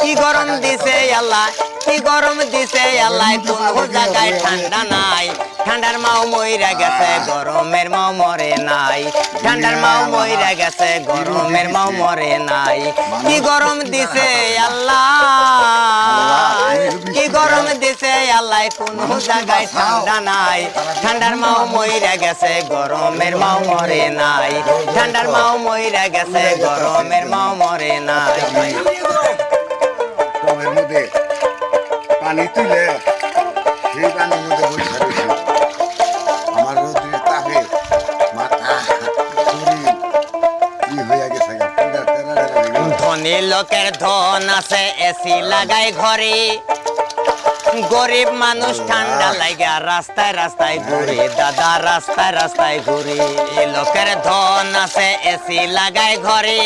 কি গরম দিছে আল্লাহ, কি গরম দিছে আল্লাহ, কোন জায়গায় ঠান্ডা নাই। ঠান্ডার মাও মইরা গেছে, গরমের মাও মরে নাই। ঠান্ডার মাও মইরা গেছে, গরমের মাও মরে নাই। কি গরম দিছে আল্লাহ, কি গরম দিছে আল্লাহ, কোন জায়গায় ঠান্ডা নাই। ঠান্ডার মাও মইরা গেছে, গরমের মাও মরে নাই। ঠান্ডার মাও মইরা গেছে, গরমের মাও মরে নাই। টবের মধ্যে পানি তুলে সেই পানির মধ্যে বসে রয়েছে। আমার রোদ্রের তাপে মাথা শরীর কি হয়ে গেছে গা, পুরা টেরা টেরা হয়ে গেছে। ধনী লোকের ধন আছে, এসি লাগাই ঘরে। গরিব মানুষ ঠান্ডা লাগা রাস্তায় রাস্তায় ঘুরে, দাদা রাস্তায় রাস্তায় ঘুরে। এই লোকের ধন আছে, এসি লাগাই ঘরে।